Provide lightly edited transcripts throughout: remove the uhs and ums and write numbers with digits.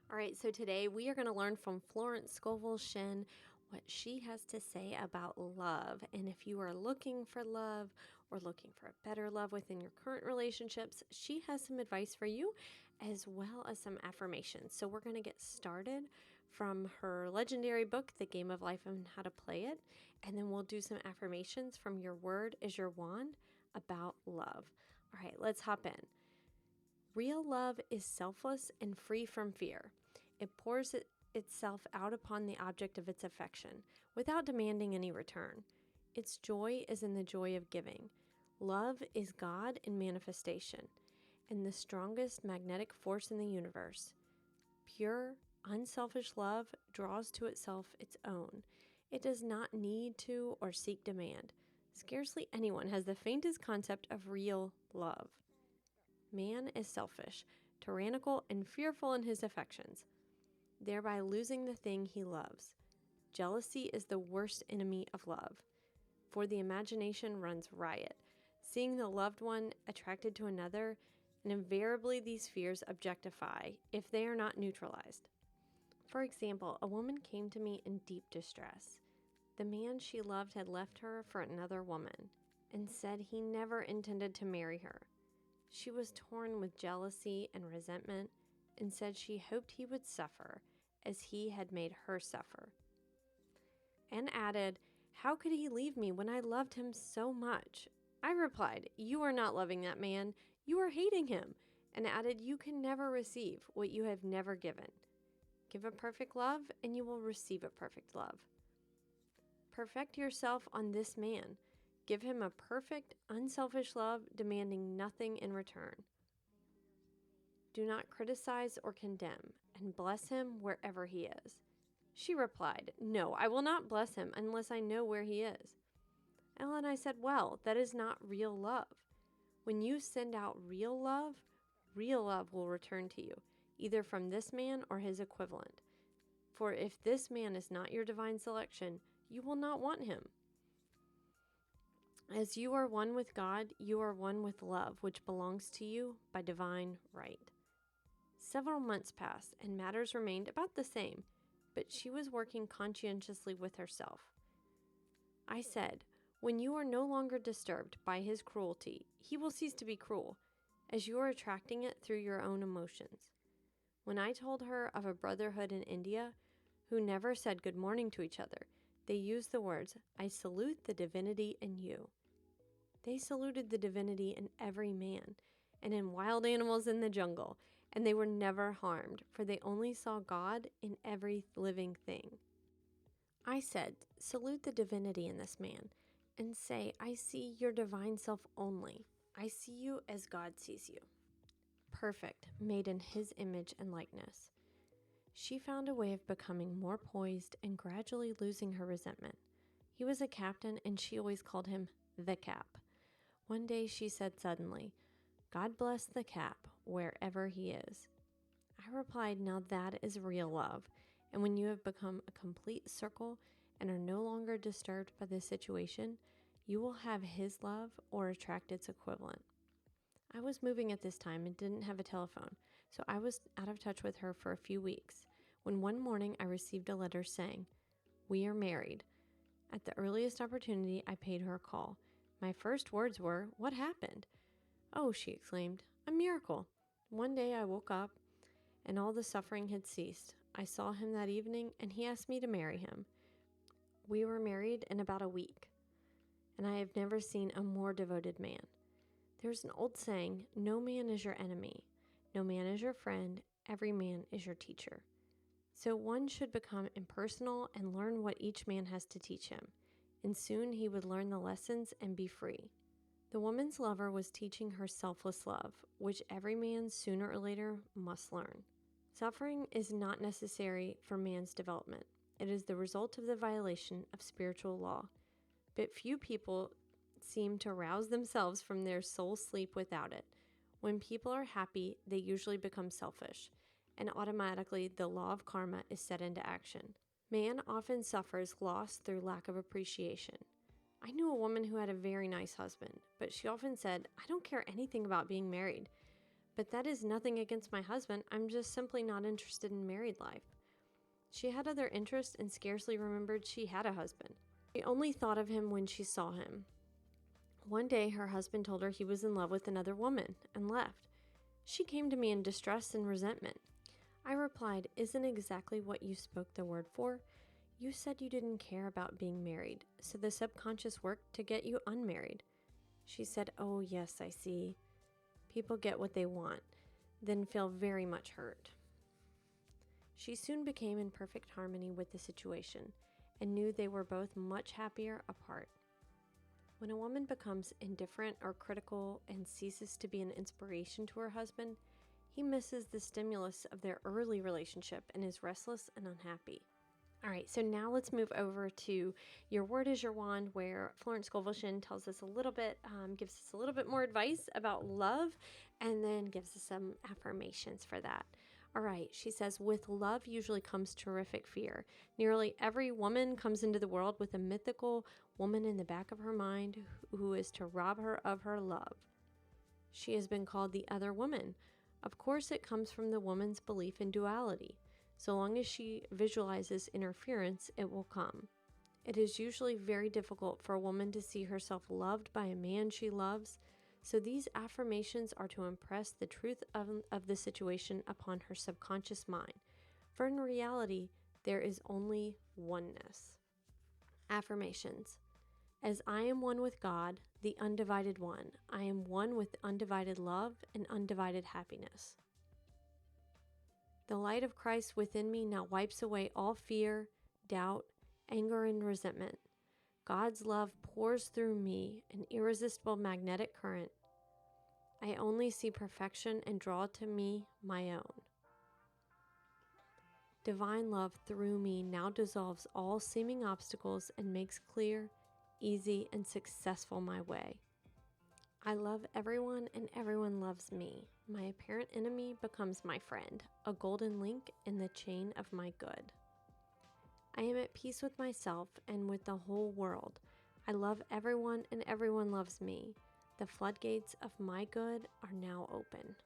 All right, so today we are going to learn from Florence Scovel Shinn what she has to say about love. And if you are looking for love or looking for a better love within your current relationships, she has some advice for you as well as some affirmations. So we're going to get started from her legendary book, The Game of Life and How to Play It. And then we'll do some affirmations from Your Word is Your Wand about love. All right, let's hop in. Real love is selfless and free from fear. It pours itself out upon the object of its affection without demanding any return. Its joy is in the joy of giving. Love is God in manifestation and the strongest magnetic force in the universe. Pure, unselfish love draws to itself its own. It does not need to or seek demand. Scarcely anyone has the faintest concept of real love. Man is selfish, tyrannical, and fearful in his affections, thereby losing the thing he loves. Jealousy is the worst enemy of love, for the imagination runs riot, seeing the loved one attracted to another, and invariably these fears objectify if they are not neutralized. For example, a woman came to me in deep distress. The man she loved had left her for another woman and said he never intended to marry her. She was torn with jealousy and resentment and said she hoped he would suffer as he had made her suffer. And added, "How could he leave me when I loved him so much?" I replied, "You are not loving that man, you are hating him," and added, "You can never receive what you have never given. Give a perfect love and you will receive a perfect love. Perfect yourself on this man. Give him a perfect, unselfish love, demanding nothing in return. Do not criticize or condemn, and bless him wherever he is." She replied, "No, I will not bless him unless I know where he is." And I said, "Well, that is not real love. When you send out real love will return to you, either from this man or his equivalent. For if this man is not your divine selection, you will not want him. As you are one with God, you are one with love, which belongs to you by divine right." Several months passed, and matters remained about the same, but she was working conscientiously with herself. I said, "When you are no longer disturbed by his cruelty, he will cease to be cruel, as you are attracting it through your own emotions." When I told her of a brotherhood in India who never said good morning to each other, they used the words, "I salute the divinity in you." They saluted the divinity in every man and in wild animals in the jungle, and they were never harmed, for they only saw God in every living thing. I said, "Salute the divinity in this man, and say, I see your divine self only. I see you as God sees you. Perfect, made in his image and likeness." She found a way of becoming more poised and gradually losing her resentment. He was a captain, and she always called him the Cap. One day she said suddenly, "God bless the Cap, wherever he is." I replied, "Now that is real love, and when you have become a complete circle and are no longer disturbed by the situation, you will have his love or attract its equivalent." I was moving at this time and didn't have a telephone, so I was out of touch with her for a few weeks, when one morning I received a letter saying, "We are married." At the earliest opportunity, I paid her a call. My first words were, "What happened?" "Oh," she exclaimed, "a miracle. One day I woke up and all the suffering had ceased. I saw him that evening and he asked me to marry him. We were married in about a week, and I have never seen a more devoted man. There's an old saying, no man is your enemy, no man is your friend, every man is your teacher." So one should become impersonal and learn what each man has to teach him, and soon he would learn the lessons and be free. The woman's lover was teaching her selfless love, which every man sooner or later must learn. Suffering is not necessary for man's development. It is the result of the violation of spiritual law. But few people seem to rouse themselves from their soul sleep without it. When people are happy, they usually become selfish, and automatically the law of karma is set into action. Man often suffers loss through lack of appreciation. I knew a woman who had a very nice husband, but she often said, "I don't care anything about being married, But that is nothing against my husband. I'm just simply not interested in married life. She had other interests and scarcely remembered she had a husband. She only thought of him when she saw him. One day, her husband told her he was in love with another woman and left. She came to me in distress and resentment. I replied, "Isn't exactly what you spoke the word for? You said you didn't care about being married, so the subconscious worked to get you unmarried." She said, "Oh, yes, I see. People get what they want, then feel very much hurt." She soon became in perfect harmony with the situation and knew they were both much happier apart. When a woman becomes indifferent or critical and ceases to be an inspiration to her husband, he misses the stimulus of their early relationship and is restless and unhappy. All right, so now let's move over to Your Word is Your Wand, where Florence Scovel Shinn tells us a little bit, gives us a little bit more advice about love, and then gives us some affirmations for that. All right, she says, with love usually comes terrific fear. Nearly every woman comes into the world with a mythical woman in the back of her mind who is to rob her of her love. She has been called the other woman. Of course, it comes from the woman's belief in duality. So long as she visualizes interference, it will come. It is usually very difficult for a woman to see herself loved by a man she loves, so these affirmations are to impress the truth of the situation upon her subconscious mind. For in reality, there is only oneness. Affirmations. As I am one with God, the Undivided One, I am one with undivided love and undivided happiness. The light of Christ within me now wipes away all fear, doubt, anger, and resentment. God's love pours through me, an irresistible magnetic current. I only see perfection and draw to me my own. Divine love through me now dissolves all seeming obstacles and makes clear, easy, and successful my way. I love everyone and everyone loves me. My apparent enemy becomes my friend, a golden link in the chain of my good. I am at peace with myself and with the whole world. I love everyone and everyone loves me. The floodgates of my good are now open.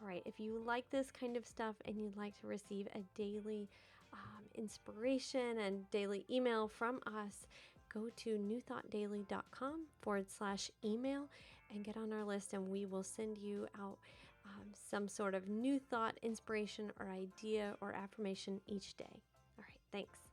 All right, if you like this kind of stuff and you'd like to receive a daily inspiration and daily email from us, go to newthoughtdaily.com/email and get on our list, and we will send you out some sort of new thought, inspiration, or idea or affirmation each day. All right, thanks.